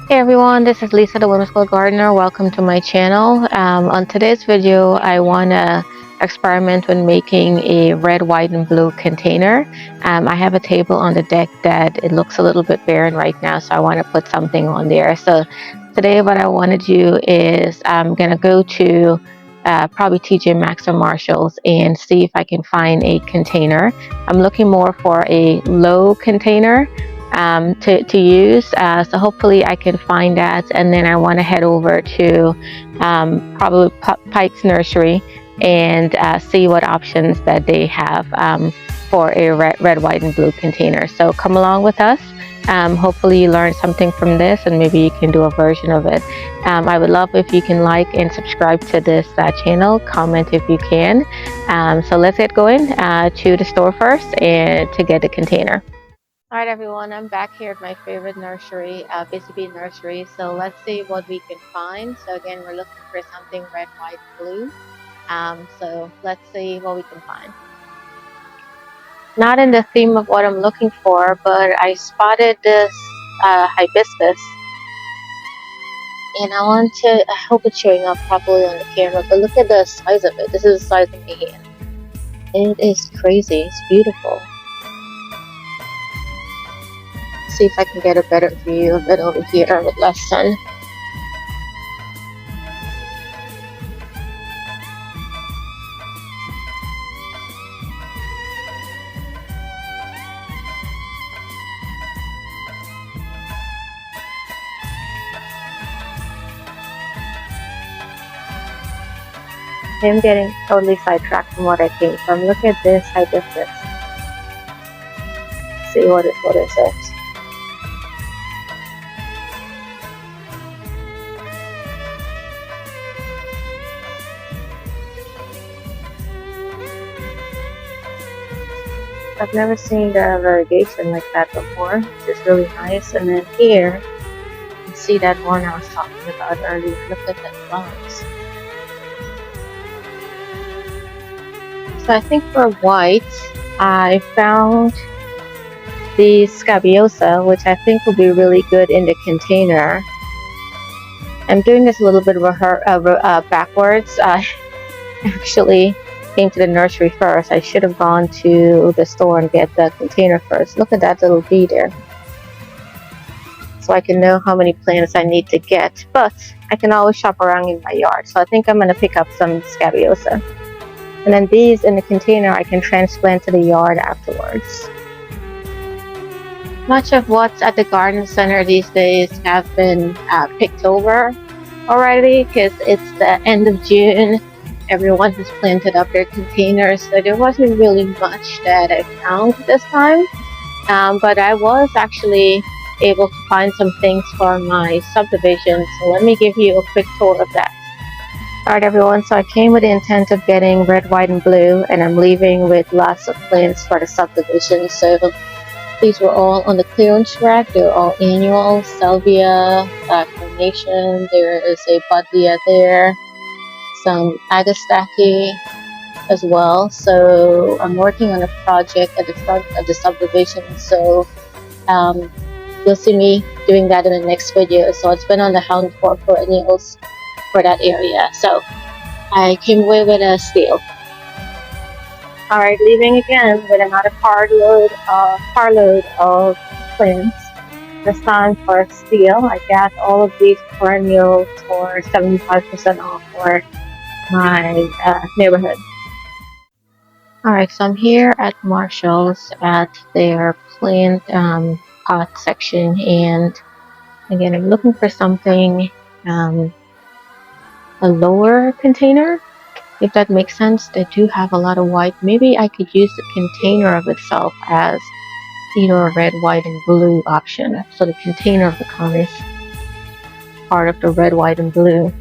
Hey everyone, this is Lisa the Whimsical Gardener. Welcome to my channel. On today's video, I want to experiment with making a red, white, and blue container. I have a table on the deck that it looks a little bit barren right now, so I want to put something on there. So today what I want to do is I'm going to go to probably TJ Maxx or Marshalls and see if I can find a container. I'm looking more for a low container to use, so hopefully I can find that, and then I want to head over to probably Pike's Nursery and see what options that they have for a red, white, and blue container. So come along with us. Hopefully you learned something from this and maybe you can do a version of it. I would love if you can like and subscribe to this channel, comment if you can. So let's get going to the store first and to get the container. Alright everyone, I'm back here at my favorite nursery, Busy Bee Nursery. So let's see what we can find. So again, we're looking for something red, white, blue. So let's see what we can find. Not in the theme of what I'm looking for, but I spotted this hibiscus. And I hope it's showing up properly on the camera, but look at the size of it. This is the size of my hand. It is crazy, it's beautiful. See if I can get a better view of it over here with less sun. I'm getting totally sidetracked from what I came from. Look at this hibiscus. See what is it? I've never seen the variegation like that before. It's really nice. And then here, you can see that one I was talking about earlier. Look at that flowers. So I think for white, I found the scabiosa, which I think will be really good in the container. I'm doing this a little bit backwards. I actually came to the nursery first. I should have gone to the store and get the container first. Look at that little bee there. So I can know how many plants I need to get, but I can always shop around in my yard. So I think I'm going to pick up some scabiosa. And then these in the container I can transplant to the yard afterwards. Much of what's at the garden center these days have been picked over already because it's the end of June. Everyone has planted up their containers, so there wasn't really much that I found this time. But I was actually able to find some things for my subdivision, so let me give you a quick tour of that. Alright everyone, so I came with the intent of getting red, white, and blue, and I'm leaving with lots of plants for the subdivision. So these were all on the clearance rack. They're all annual. Salvia, carnation, there is a buddleia there, some agastache as well. So I'm working on a project at the front of the subdivision, so you'll see me doing that in the next video. So it's been on the hunt for perennials for that area. So I came away with a steal. Alright, leaving again with another carload of plants. This time for a steal. I got all of these perennials for 75% off for my neighborhood. Alright, so I'm here at Marshalls at their plant pot section, and again I'm looking for something a lower container, if that makes sense. They do have a lot of white. Maybe I could use the container of itself as either a red, white, and blue option. So the container of the cover is part of the red, white, and blue.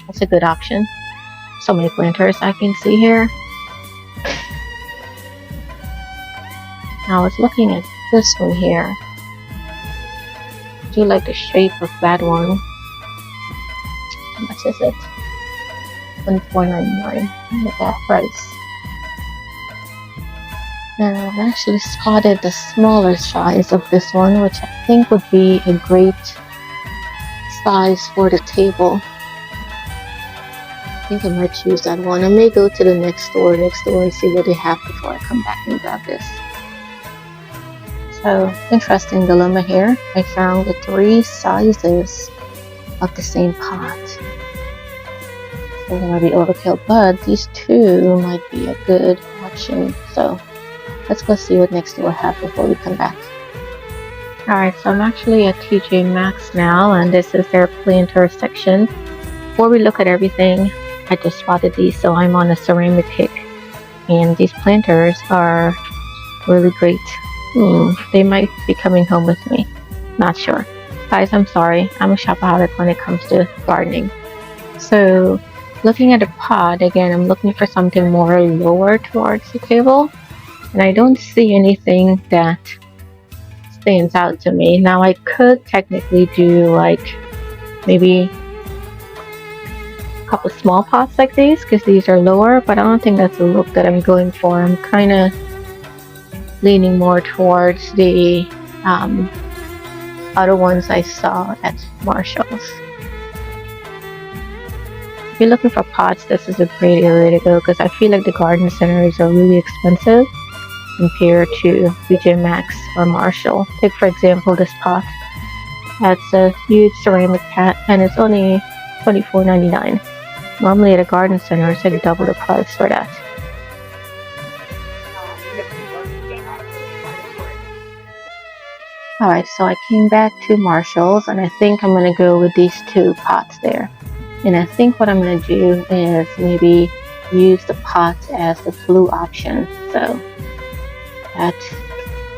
That's a good option. So many planters I can see here. Now I was looking at this one here. I do like the shape of that one. How much is it? $24.99 at that price. And I've actually spotted the smaller size of this one, which I think would be a great size for the table. I think I might choose that one. I may go to the next door and see what they have before I come back and grab this. So, interesting dilemma here. I found the 3 sizes of the same pot. I think it might be overkill, but these 2 might be a good option. So, let's go see what next door have before we come back. Alright, so I'm actually at TJ Maxx now, and this is their planter section. Before we look at everything, I just spotted these, so I'm on a ceramic kick. And these planters are really great. They might be coming home with me. Not sure. Guys, I'm sorry. I'm a shopaholic when it comes to gardening. So, looking at the pot, again, I'm looking for something more lower towards the table. And I don't see anything that stands out to me. Now, I could technically do like maybe a couple small pots like these, because these are lower, but I don't think that's the look that I'm going for. I'm kind of leaning more towards the other ones I saw at Marshall's. If you're looking for pots, this is a great area to go, because I feel like the garden centers are really expensive compared to TJ Maxx or Marshall. Take for example this pot. That's a huge ceramic pot and it's only $24.99. Normally at a garden center it's like double the price for that. Alright, so I came back to Marshall's and I think I'm going to go with these 2 pots there. And I think what I'm going to do is maybe use the pot as the blue option. So that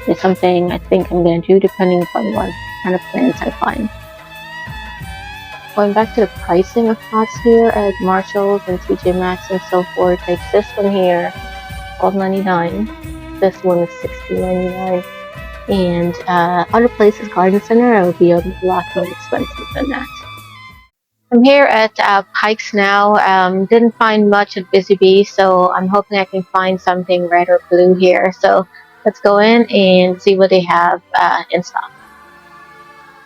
is something I think I'm going to do depending upon what kind of plants I find. Going back to the pricing of pots here at Marshall's and TJ Maxx and so forth, like this one here, $12.99. This one is $16.99. And other places, garden center, it will be a lot more expensive than that. I'm here at Pike's now. Didn't find much at Busy Bee, so I'm hoping I can find something red or blue here. So let's go in and see what they have in stock.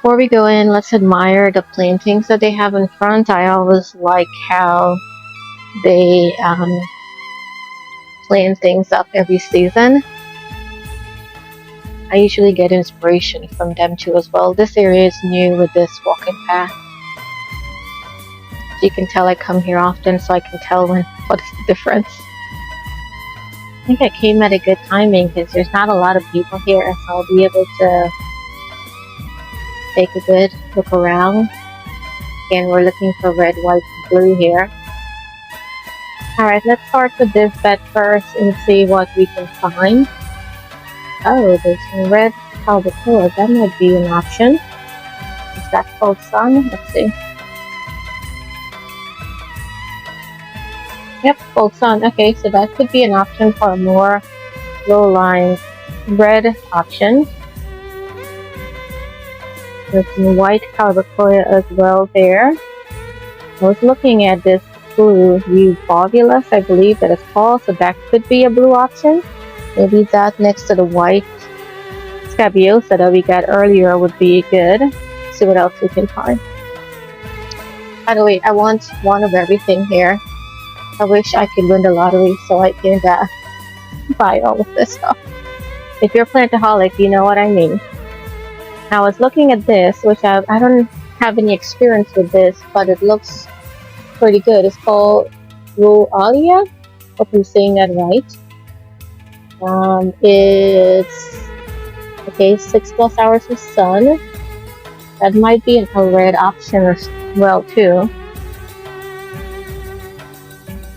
Before we go in, let's admire the plantings that they have in front. I always like how they plant things up every season. I usually get inspiration from them too as well. This area is new with this walking path. You can tell I come here often, so I can tell what's the difference. I think I came at a good timing because there's not a lot of people here, so I'll be able to take a good look around. Again, we're looking for red, white, and blue here. Alright, let's start with this bed first and see what we can find. Oh, there's some red albicula. That might be an option. Is that called sun? Let's see. Yep, full sun. Okay, so that could be an option for a more low-lying red option. There's some white calabacea as well there. I was looking at this blue eubovulus, I believe that it's called, so that could be a blue option. Maybe that next to the white scabiosa that we got earlier would be good. Let's see what else we can find. By the way, I want one of everything here. I wish I could win the lottery so I can buy all of this stuff. If you're a plantaholic, you know what I mean. Now, I was looking at this, which I don't have any experience with this, but it looks pretty good. It's called Roalia. Hope I'm saying that right. It's okay, 6+ hours of sun. That might be a red option as well too.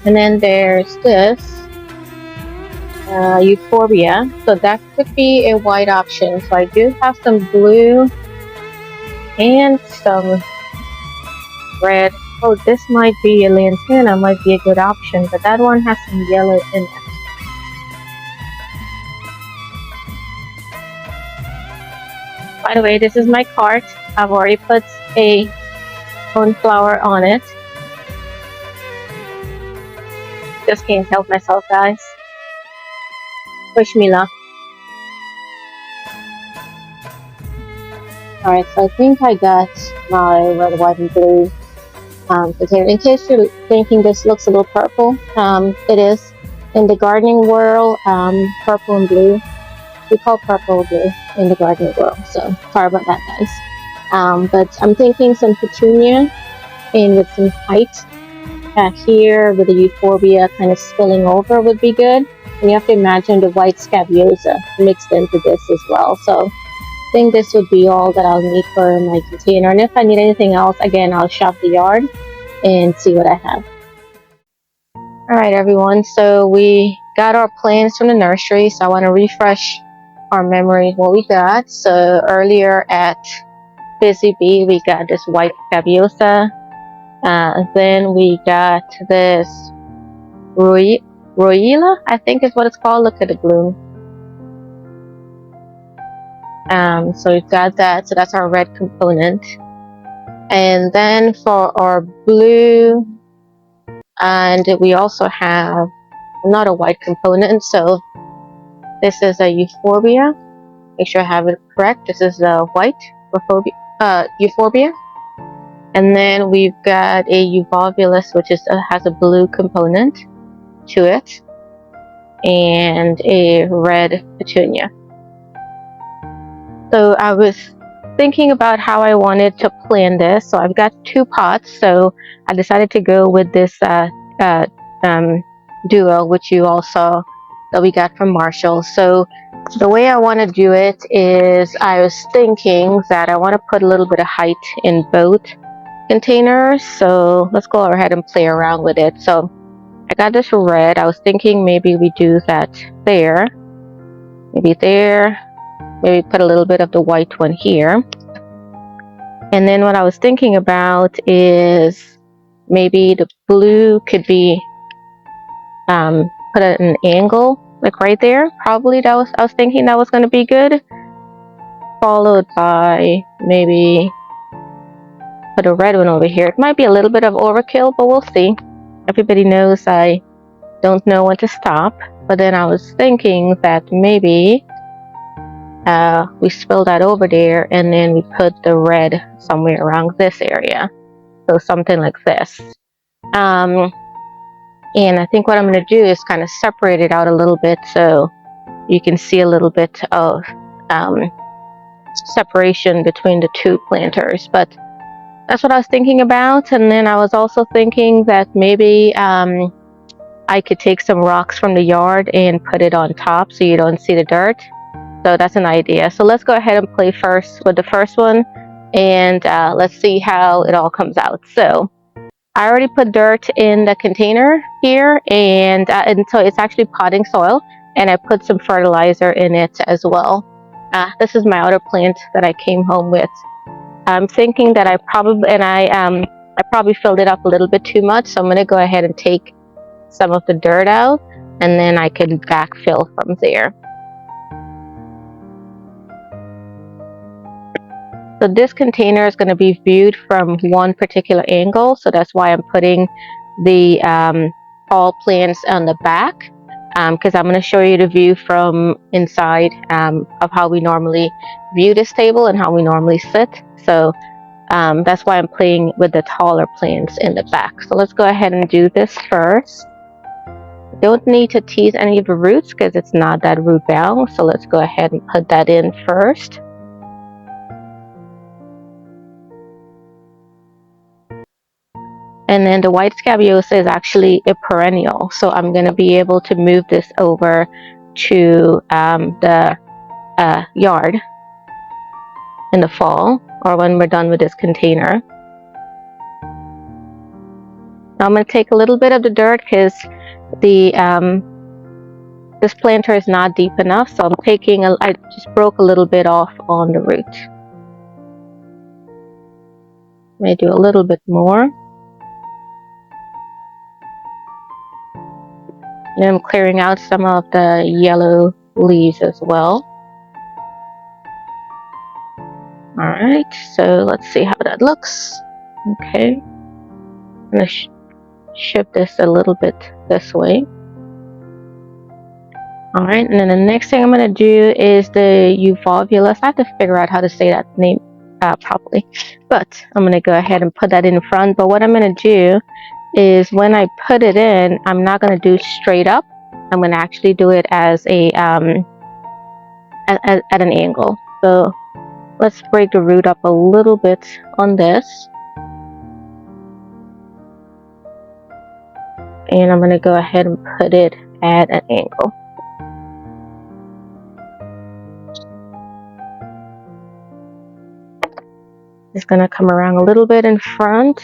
And then there's this Euphorbia, so that could be a white option. So I do have some blue and some red. Oh, this might be a lantana, might be a good option, but that one has some yellow in it. By the way, this is my cart. I've already put a cornflower on it. Just can't help myself, guys. Wish me luck. Alright, so I think I got my red, white, and blue container. In case you're thinking this looks a little purple, it is. In the gardening world, purple and blue, we call purple blue in the gardening world, so sorry about that, guys. But I'm thinking some petunia and with some height here with the euphorbia kind of spilling over would be good. And you have to imagine the white scabiosa mixed into this as well. So I think this would be all that I'll need for my container. And if I need anything else, again, I'll shop the yard and see what I have. Alright everyone, so we got our plants from the nursery, so I want to refresh our memory what we got. So earlier at Busy Bee, we got this white scabiosa. Then we got this Roila, I think is what it's called. Look at the bloom. So we've got that, so that's our red component. And then for our blue, and we also have not a white component, so this is a euphorbia. Make sure I have it correct. This is a white euphorbia. And then we've got a euvolvulus, which is has a blue component to it, and a red petunia. So I was thinking about how I wanted to plan this. So I've got 2 pots, so I decided to go with this duo, which you all saw that we got from Marshall. So the way I want to do it is I was thinking that I want to put a little bit of height in both containers. So let's go ahead and play around with it. So I got this red. I was thinking maybe we do that there, maybe there, maybe put a little bit of the white one here. And then what I was thinking about is maybe the blue could be put at an angle, like right there. Probably I was thinking that was going to be good. Followed by maybe put a red one over here. It might be a little bit of overkill, but we'll see. Everybody knows I don't know when to stop. But then I was thinking that maybe we spill that over there and then we put the red somewhere around this area. So something like this. And I think what I'm going to do is kind of separate it out a little bit so you can see a little bit of separation between the 2 planters. But that's what I was thinking about. And then I was also thinking that maybe I could take some rocks from the yard and put it on top so you don't see the dirt. So that's an idea. So let's go ahead and play first with the first one, and let's see how it all comes out. So I already put dirt in the container here, and so it's actually potting soil, and I put some fertilizer in it as well. This is my other plant that I came home with. I'm thinking that I probably filled it up a little bit too much, so I'm going to go ahead and take some of the dirt out, and then I can backfill from there. So this container is going to be viewed from one particular angle, so that's why I'm putting the all plants on the back, because I'm going to show you the view from inside of how we normally view this table and how we normally sit. So that's why I'm playing with the taller plants in the back. So let's go ahead and do this first. Don't need to tease any of the roots because it's not that root bound, so let's go ahead and put that in first. And then the white scabiosa is actually a perennial, so I'm going to be able to move this over to the yard in the fall, or when we're done with this container. Now I'm going to take a little bit of the dirt because the this planter is not deep enough, so I just broke a little bit off on the root. May do a little bit more. And I'm clearing out some of the yellow leaves as well. Alright, so let's see how that looks. Okay. I'm going to shift this a little bit this way. Alright, and then the next thing I'm going to do is the euvolvulus. I have to figure out how to say that name, properly. But I'm going to go ahead and put that in front. But what I'm going to do is when I put it in, I'm not going to do straight up. I'm going to actually do it as a at an angle. So let's break the root up a little bit on this. And I'm going to go ahead and put it at an angle. Just going to come around a little bit in front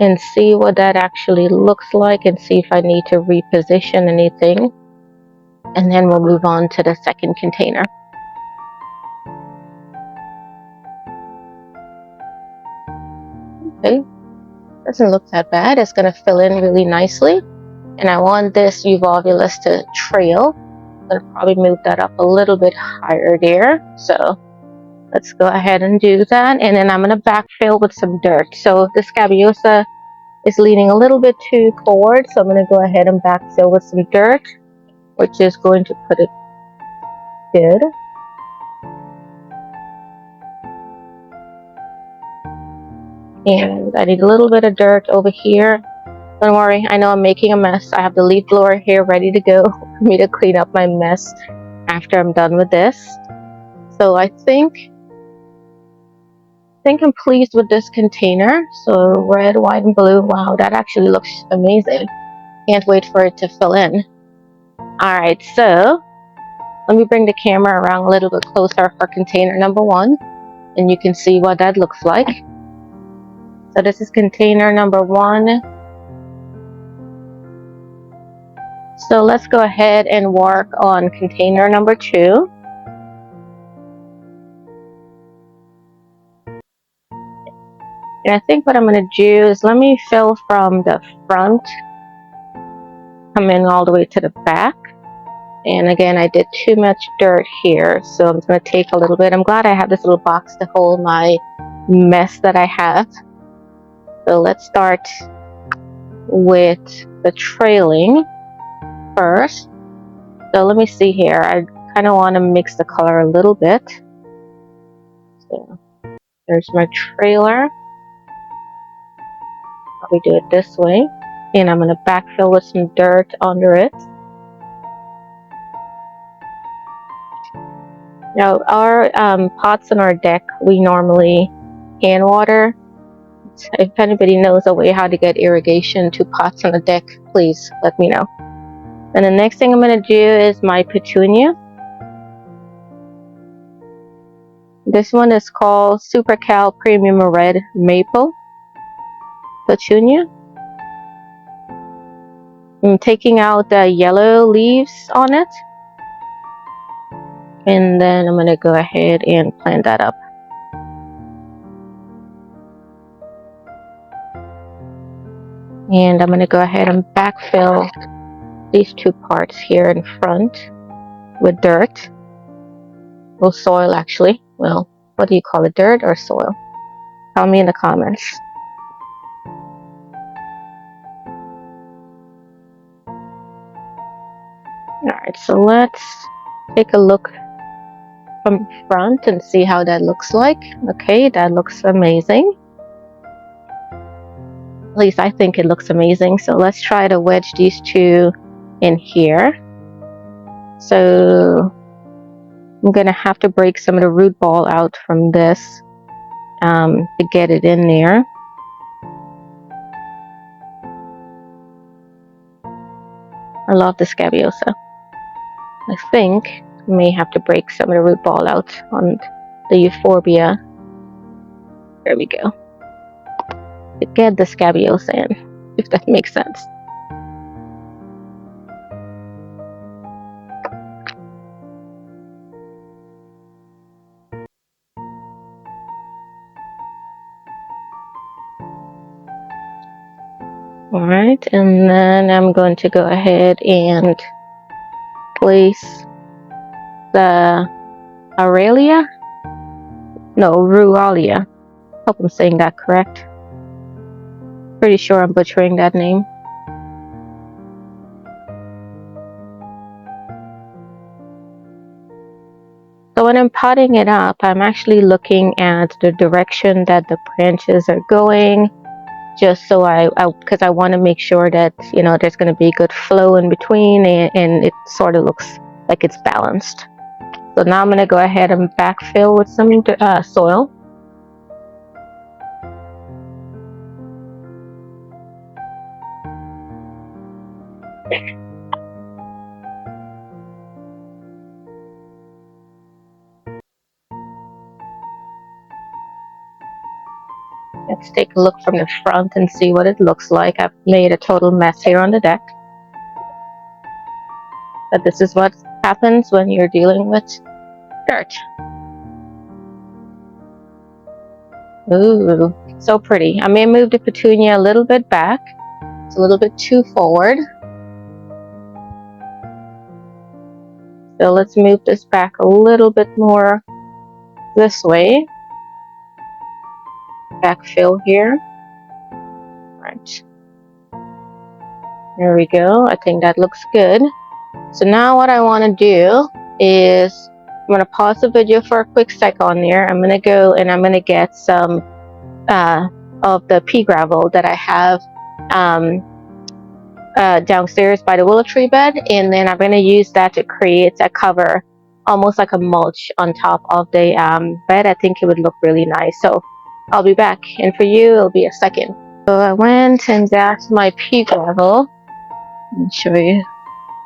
and see what that actually looks like and see if I need to reposition anything. And then we'll move on to the second container. Okay, doesn't look that bad. It's going to fill in really nicely. And I want this evolvulus to trail. I'm going to probably move that up a little bit higher there. So let's go ahead and do that. And then I'm going to backfill with some dirt. So the scabiosa is leaning a little bit too forward. So I'm going to go ahead and backfill with some dirt, which is going to put it good. And I need a little bit of dirt over here. Don't worry, I know I'm making a mess. I have the leaf blower here ready to go for me to clean up my mess after I'm done with this. So I think I'm pleased with this container. So red, white, and blue. Wow, that actually looks amazing. Can't wait for it to fill in. Alright, so let me bring the camera around a little bit closer for container number 1. And you can see what that looks like. So this is container number 1. So let's go ahead and work on container number 2. And I think what I'm going to do is let me fill from the front, come in all the way to the back. And again, I did too much dirt here, so I'm going to take a little bit. I'm glad I have this little box to hold my mess that I have. So let's start with the trailing first. So let me see here. I kind of want to mix the color a little bit. So there's my trailer. Probably do it this way. And I'm going to backfill with some dirt under it. Now, our pots on our deck, we normally hand water. If anybody knows a way how to get irrigation to pots on the deck, please let me know. And the next thing I'm going to do is my petunia. This one is called Super Cal Premium Red Maple Petunia. I'm taking out the yellow leaves on it. And then I'm going to go ahead and plant that up. And I'm going to go ahead and backfill these 2 parts here in front with dirt. Well, soil actually. Well, what do you call it, dirt or soil? Tell me in the comments. Alright, so let's take a look from front and see how that looks like. Okay, that looks amazing. At least I think it looks amazing. So let's try to wedge these 2 in here. So I'm gonna have to break some of the root ball out from this to get it in there. I love the scabiosa. I think I may have to break some of the root ball out on the euphorbia. There we go. To get the scabiosa in, if that makes sense. Alright, and then I'm going to go ahead and place the Aurelia? No, Rualia. Hope I'm saying that correct. Pretty sure I'm butchering that name. So when I'm potting it up, I'm actually looking at the direction that the branches are going, just so because I want to make sure that, you know, there's going to be good flow in between, and it sort of looks like it's balanced. So now I'm going to go ahead and backfill with some soil. Let's take a look from the front and see what it looks like. I've made a total mess here on the deck. But this is what happens when you're dealing with dirt. Ooh, so pretty. I may move the petunia a little bit back. It's a little bit too forward. So let's move this back a little bit more this way. Backfill here. Right. There we go. I think that looks good. So now what I want to do is I'm going to pause the video for a quick second there. I'm going to go and I'm going to get some of the pea gravel that I have downstairs by the willow tree bed, and then I'm going to use that to create a cover, almost like a mulch on top of the bed. I think it would look really nice. So I'll be back, and for you it'll be a second. So I went and got my pea gravel. Let me show you.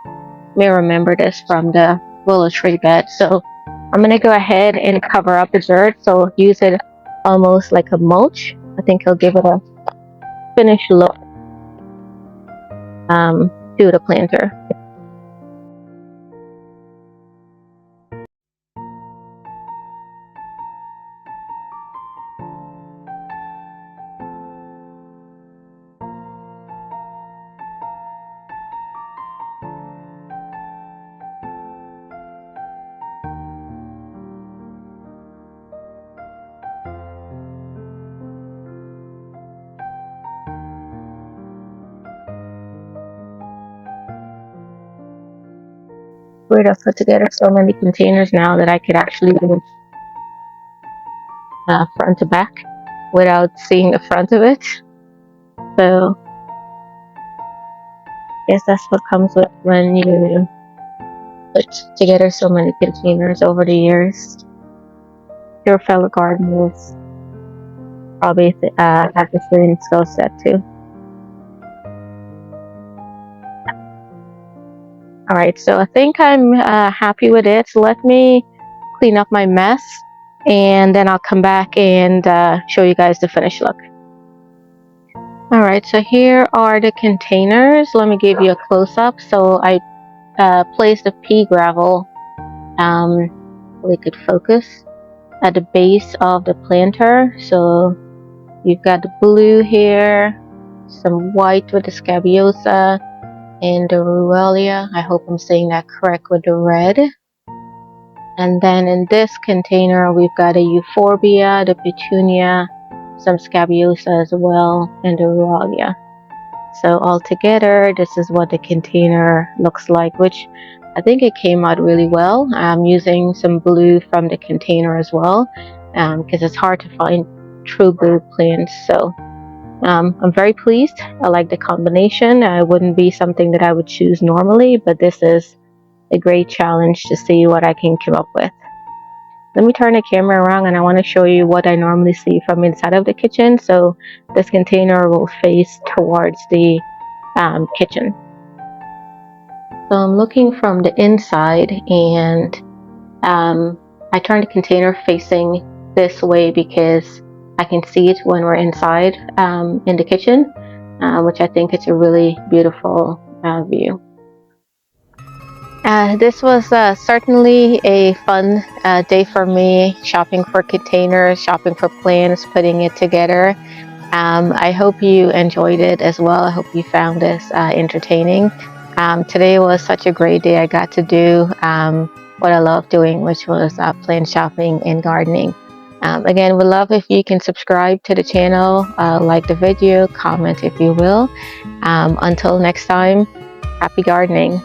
You may remember this from the willow tree bed. So I'm going to go ahead and cover up the dirt, so use it almost like a mulch. I think it'll give it a finished look to the planter. Great, I've put together so many containers now that I could actually do front to back without seeing the front of it. So I guess that's what comes with when you put together so many containers over the years. Your fellow gardeners probably have the same skill set too. Alright, so I think I'm happy with it. So let me clean up my mess, and then I'll come back and show you guys the finished look. Alright, so here are the containers. Let me give you a close-up. So I placed the pea gravel, we could focus, at the base of the planter. So you've got the blue here, some white with the scabiosa, and the ruellia. I hope I'm saying that correct, with the red. And then in this container we've got a euphorbia, the petunia, some scabiosa as well, and the ruellia. So all together this is what the container looks like, which I think it came out really well. I'm using some blue from the container as well, because it's hard to find true blue plants. So I'm very pleased. I like the combination. It wouldn't be something that I would choose normally, but this is a great challenge to see what I can come up with. Let me turn the camera around and I want to show you what I normally see from inside of the kitchen. So this container will face towards the kitchen. So I'm looking from the inside, and I turn the container facing this way because I can see it when we're inside in the kitchen, which I think is a really beautiful view. This was certainly a fun day for me, shopping for containers, shopping for plants, putting it together. I hope you enjoyed it as well. I hope you found this entertaining. Today was such a great day. I got to do what I love doing, which was plant shopping and gardening. Again, we'd love if you can subscribe to the channel, like the video, comment if you will. Until next time, happy gardening.